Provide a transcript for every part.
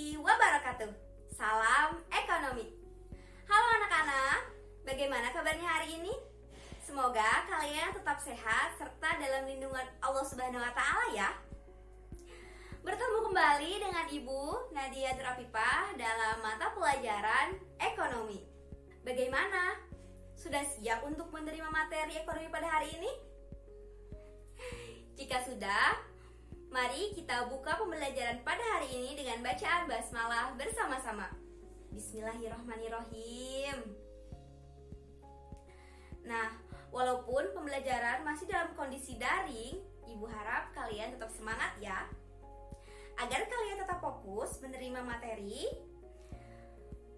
warahmatullahi wabarakatuh. Salam ekonomi. Halo anak-anak, bagaimana kabarnya hari ini? Semoga kalian tetap sehat serta dalam lindungan Allah Subhanahu wa Ta'ala ya. Bertemu kembali dengan Ibu Nadia Drafifah dalam mata pelajaran ekonomi. Bagaimana? Sudah siap untuk menerima materi ekonomi pada hari ini? Jika sudah, mari kita buka pembelajaran pada hari ini dengan bacaan basmalah bersama-sama. Bismillahirrahmanirrahim. Nah, walaupun pembelajaran masih dalam kondisi daring, Ibu harap kalian tetap semangat ya. Agar kalian tetap fokus menerima materi,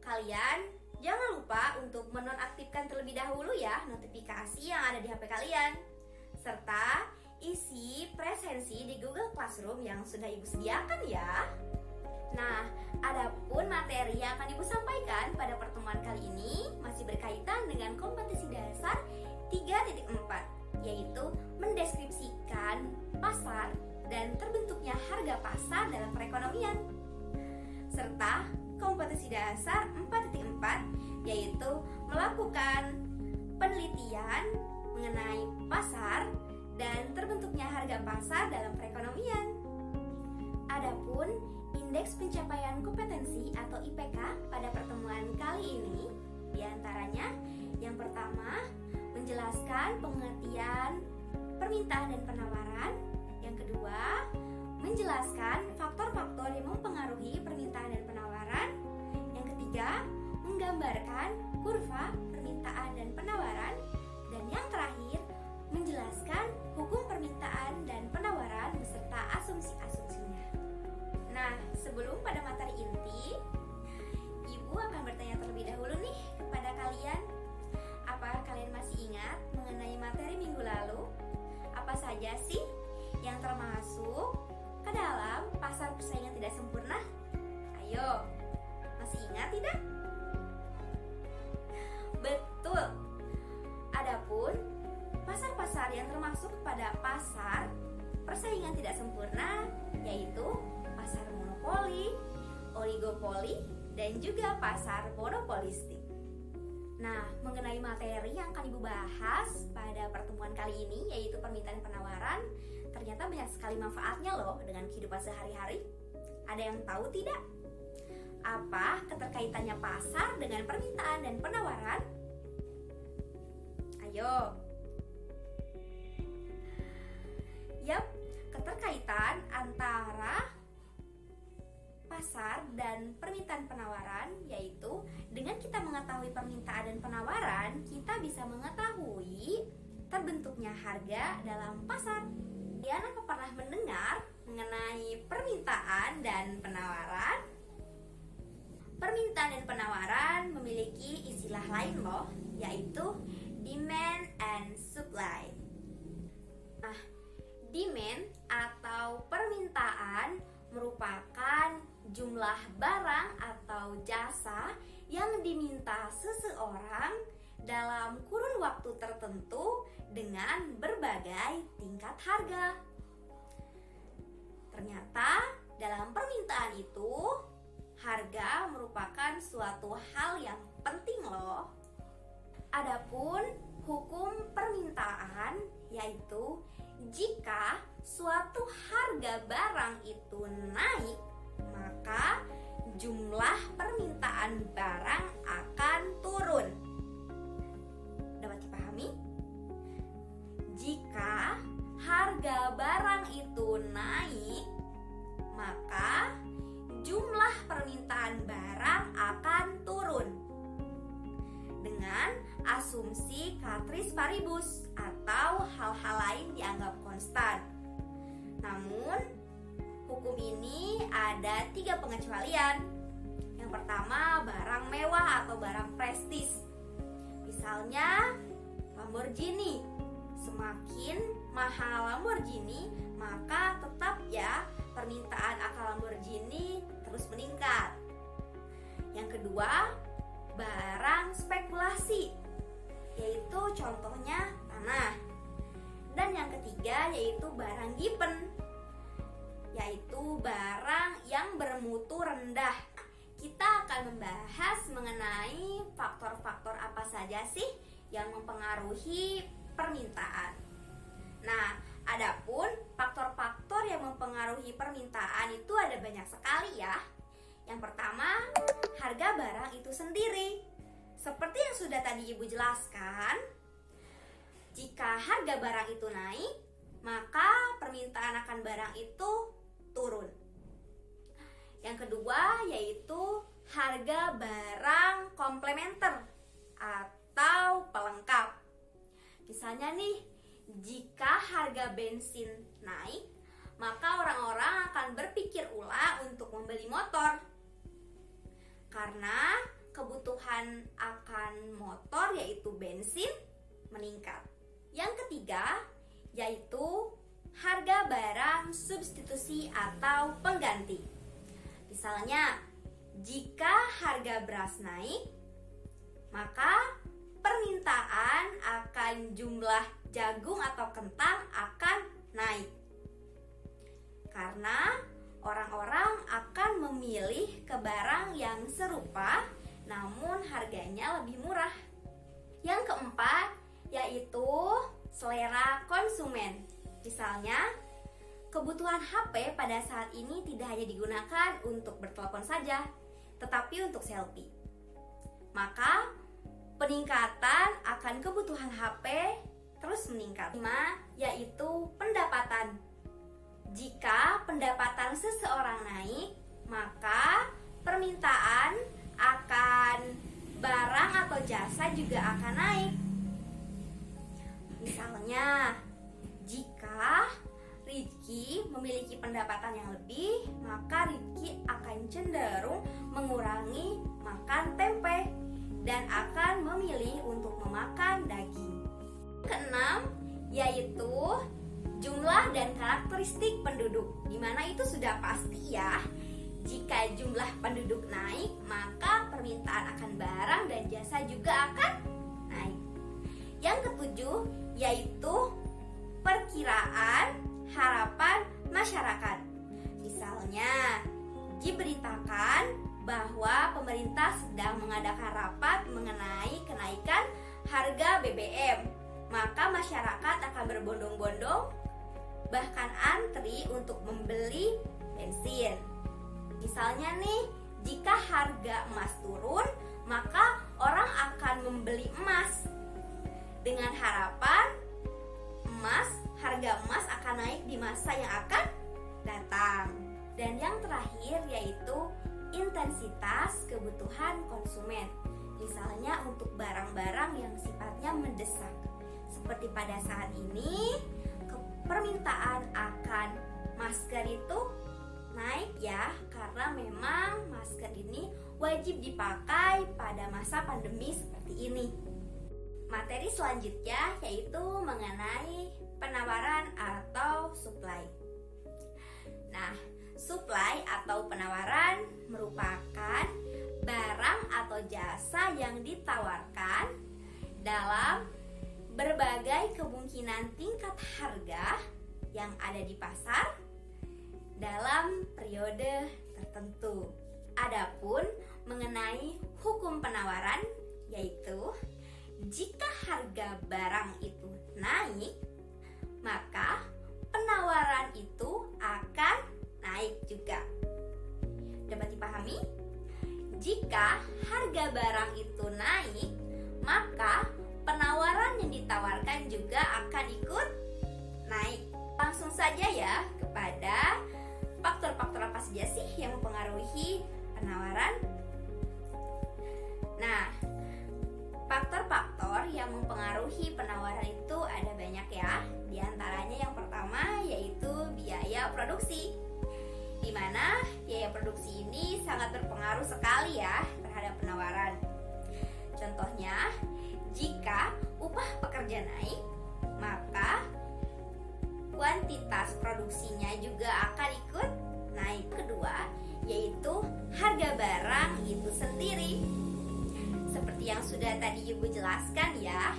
kalian jangan lupa untuk menonaktifkan terlebih dahulu ya notifikasi yang ada di HP kalian, serta isi presensi di Google Classroom yang sudah Ibu sediakan ya. Nah, adapun materi yang akan Ibu sampaikan pada pertemuan kali ini masih berkaitan dengan kompetisi dasar 3.4, yaitu mendeskripsikan pasar dan terbentuknya harga pasar dalam perekonomian, serta kompetisi dasar 4.4, yaitu melakukan penelitian mengenai pasar dan terbentuknya harga pasar dalam perekonomian. Adapun indeks pencapaian kompetensi atau IPK pada pertemuan kali ini diantaranya yang pertama menjelaskan pengertian permintaan dan penawaran, yang kedua menjelaskan faktor-faktor yang mempengaruhi permintaan dan penawaran, yang ketiga menggambarkan kurva permintaan dan penawaran, dan yang terakhir menjelaskan hukum permintaan dan penawaran beserta asumsi-asumsinya. Nah, sebelum pada materi inti, Ibu akan bertanya terlebih dahulu nih kepada kalian. Apakah kalian masih ingat mengenai materi minggu lalu? Apa saja sih yang termasuk ke dalam pasar persaingan tidak sempurna? Ayo, masih ingat tidak? Betul. Adapun pasar-pasar yang termasuk pada pasar persaingan tidak sempurna yaitu pasar monopoli, oligopoli, dan juga pasar monopolistik. Nah, mengenai materi yang akan Ibu bahas pada pertemuan kali ini yaitu permintaan penawaran, ternyata banyak sekali manfaatnya loh dengan kehidupan sehari-hari. Ada yang tahu tidak? Apa keterkaitannya pasar dengan permintaan dan penawaran? Ayo. Yap, keterkaitan antara pasar dan permintaan penawaran yaitu dengan kita mengetahui permintaan dan penawaran, kita bisa mengetahui terbentuknya harga dalam pasar. Kalian apa pernah mendengar mengenai permintaan dan penawaran? Permintaan dan penawaran memiliki istilah lain loh, yaitu demand and supply. Nah, demand atau permintaan merupakan jumlah barang atau jasa yang diminta seseorang dalam kurun waktu tertentu dengan berbagai tingkat harga. Ternyata dalam permintaan itu, harga merupakan suatu hal yang penting loh. Adapun hukum permintaan yaitu jika suatu harga barang itu naik, maka jumlah permintaan barang akan turun. Dapat dipahami? Jika harga barang itu naik, maka jumlah permintaan barang akan turun dengan asumsi ceteris paribus atau hal-hal lain dianggap konstan. Namun, hukum ini ada 3 pengecualian. Yang pertama, barang mewah atau barang prestis. Misalnya, Lamborghini. Semakin mahal Lamborghini, maka tetap ya permintaan akan Lamborghini terus meningkat. Yang kedua, barang spekulasi, yaitu contohnya tanah. Dan yang ketiga yaitu barang given, yaitu barang yang bermutu rendah. Kita akan membahas mengenai faktor-faktor apa saja sih yang mempengaruhi permintaan. Nah, adapun faktor-faktor yang mempengaruhi permintaan itu ada banyak sekali ya. Yang pertama, harga barang itu sendiri. Seperti yang sudah tadi Ibu jelaskan, jika harga barang itu naik, maka permintaan akan barang itu turun. Yang kedua yaitu harga barang komplementer atau pelengkap. Misalnya nih, jika harga bensin naik, maka orang-orang akan berpikir ulang untuk membeli motor karena kebutuhan akan motor yaitu bensin meningkat. Yang ketiga yaitu harga barang substitusi atau pengganti. Misalnya, jika harga beras naik, maka permintaan akan jumlah jagung atau kentang akan naik. Karena orang-orang akan memilih ke barang yang serupa namun harganya lebih murah. Yang keempat yaitu selera konsumen. Misalnya, kebutuhan HP pada saat ini tidak hanya digunakan untuk bertelepon saja, tetapi untuk selfie. Maka, peningkatan akan kebutuhan HP terus meningkat. 5. Yaitu pendapatan. Jika pendapatan seseorang naik, maka permintaan akan barang atau jasa juga akan naik. Misalnya, jika Rizky memiliki pendapatan yang lebih, maka Rizky akan cenderung mengurangi makan tempe dan akan memilih untuk memakan daging. Keenam, yaitu jumlah dan karakteristik penduduk, dimana itu sudah pasti ya. Jika jumlah penduduk naik, maka permintaan akan barang dan jasa juga akan naik. Yang ketujuh, yaitu perkiraan harapan masyarakat. Misalnya, diberitakan bahwa pemerintah sedang mengadakan rapat mengenai kenaikan harga BBM, maka masyarakat akan berbondong-bondong bahkan antri untuk membeli bensin. Misalnya nih, jika harga emas turun, maka orang akan membeli emas dengan harapan harga emas akan naik di masa yang akan datang. Dan yang terakhir yaitu intensitas kebutuhan konsumen. Misalnya untuk barang-barang yang sifatnya mendesak. Seperti pada saat ini, permintaan akan masker itu naik ya, karena memang masker ini wajib dipakai pada masa pandemi seperti ini. Materi selanjutnya yaitu mengenai penawaran atau supply. Nah, supply atau penawaran merupakan barang atau jasa yang ditawarkan dalam berbagai kemungkinan tingkat harga yang ada di pasar dalam periode tertentu. Adapun mengenai hukum penawaran yaitu jika harga barang itu naik, maka penawaran itu akan naik juga. Dapat dipahami? Jika harga barang itu naik, maka penawaran yang ditawarkan juga akan ikut naik. Langsung saja ya kepada faktor-faktor apa saja sih yang mempengaruhi penawaran. Nah, faktor-faktor yang mempengaruhi penawaran itu ada banyak ya. Di antaranya yang pertama yaitu biaya produksi, di mana biaya produksi ini sangat berpengaruh sekali ya terhadap penawaran. Contohnya, jika upah pekerja naik, maka kuantitas produksinya juga akan ikut naik. Kedua, yaitu harga barang itu sendiri. Seperti yang sudah tadi Ibu jelaskan ya,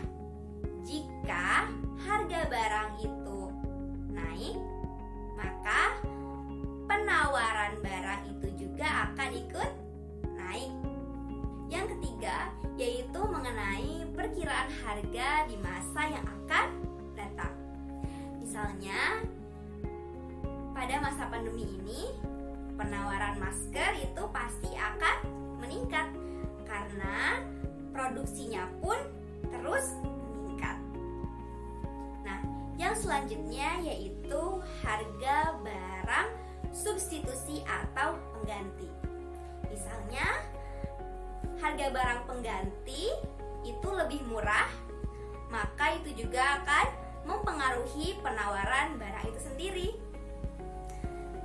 jika harga barang itu naik, maka akan ikut naik. Yang ketiga yaitu mengenai perkiraan harga di masa yang akan datang. Misalnya pada masa pandemi ini penawaran masker itu pasti akan meningkat karena produksinya pun terus meningkat. Nah, yang selanjutnya yaitu harga barang substitusi atau pengganti. Misalnya harga barang pengganti itu lebih murah, maka itu juga akan mempengaruhi penawaran barang itu sendiri.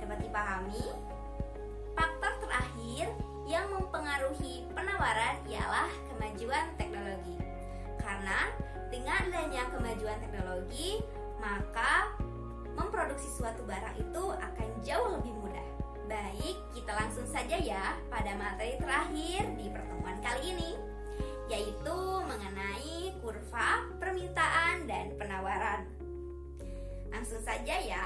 Dapat dipahami? Faktor terakhir yang mempengaruhi penawaran ialah kemajuan teknologi. Karena dengan adanya kemajuan teknologi, maka memproduksi suatu barang itu akan jauh lebih mudah. Baik, kita langsung saja ya pada materi terakhir di pertemuan kali ini, yaitu mengenai kurva permintaan dan penawaran. Langsung saja ya.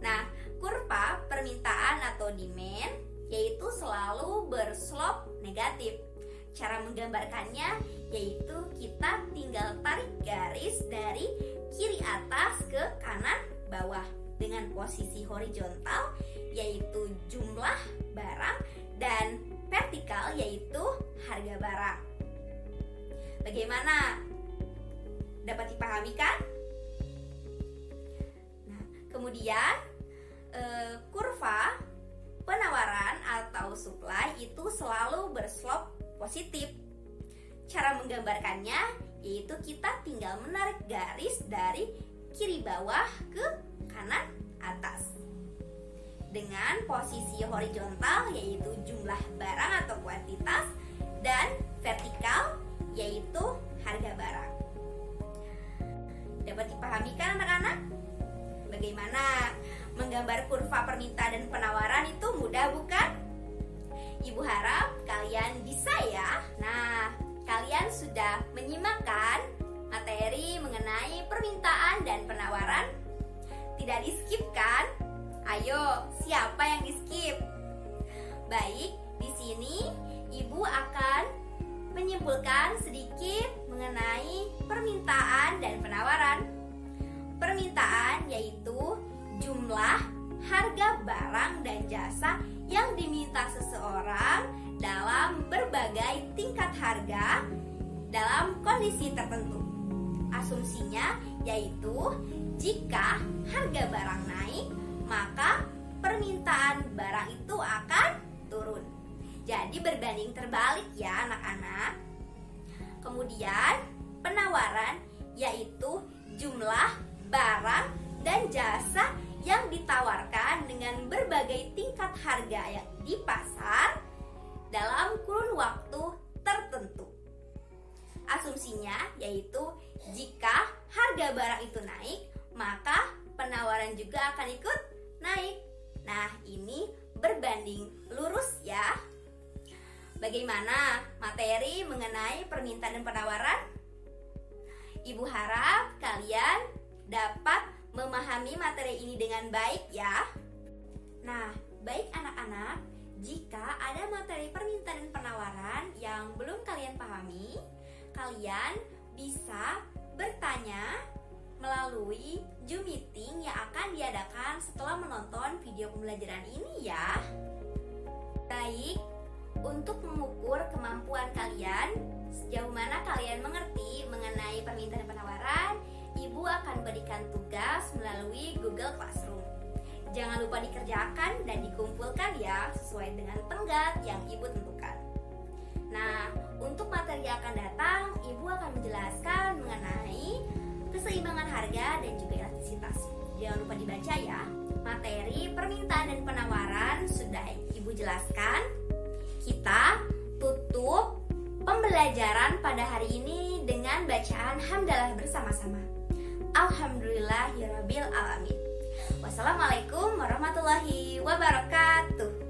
Nah, kurva permintaan atau demand yaitu selalu berslope negatif. Cara menggambarkannya yaitu kita tinggal tarik garis dari kiri atas ke kanan bawah dengan posisi horizontal yaitu jumlah barang dan vertikal yaitu harga barang. Bagaimana? Dapat dipahami kan? Nah, kemudian kurva penawaran atau supply itu selalu berslope positif. Cara menggambarkannya yaitu kita tinggal menarik garis dari kiri bawah ke kanan atas dengan posisi horizontal yaitu jumlah barang atau kuantitas dan vertikal yaitu harga barang. Dapat dipahami kan anak-anak? Bagaimana menggambar kurva permintaan dan penawaran itu mudah bukan? Ibu harap kalian bisa ya. Nah, kalian sudah menyimak kan materi mengenai permintaan dan penawaran? Tidak di-skip kan? Ayo, siapa yang di-skip? Baik, di sini Ibu akan menyimpulkan sedikit mengenai permintaan dan penawaran. Permintaan yaitu jumlah, harga barang dan jasa yang diminta seseorang dalam berbagai tingkat harga dalam kondisi tertentu. Asumsinya yaitu jika harga barang naik, maka permintaan barang itu akan turun. Jadi berbanding terbalik ya anak-anak. Kemudian penawaran yaitu jumlah barang dan jasa yang ditawarkan dengan berbagai tingkat harga yang di pasar dalam kurun waktu tertentu. Asumsinya yaitu jika harga barang itu naik, maka penawaran juga akan ikut naik. Nah, ini berbanding lurus ya. Bagaimana materi mengenai permintaan dan penawaran? Ibu harap kalian dapat memahami materi ini dengan baik ya. Nah, baik anak-anak, jika ada materi permintaan dan penawaran yang belum kalian pahami, kalian bisa bertanya melalui Zoom meeting yang akan diadakan setelah menonton video pembelajaran ini ya. Baik, untuk mengukur kemampuan kalian, sejauh mana kalian mengerti mengenai permintaan dan penawaran, Ibu akan berikan tugas melalui Google Classroom. Jangan lupa dikerjakan dan dikumpulkan ya, sesuai dengan tenggat yang Ibu tentukan. Nah, untuk materi yang akan datang, Ibu akan menjelaskan mengenai keseimbangan harga dan juga elastisitas. Jangan lupa dibaca ya. Materi permintaan dan penawaran sudah Ibu jelaskan. Kita tutup pembelajaran pada hari ini dengan bacaan hamdalah bersama-sama. Alhamdulillahirabbil alamin. Wassalamualaikum warahmatullahi wabarakatuh.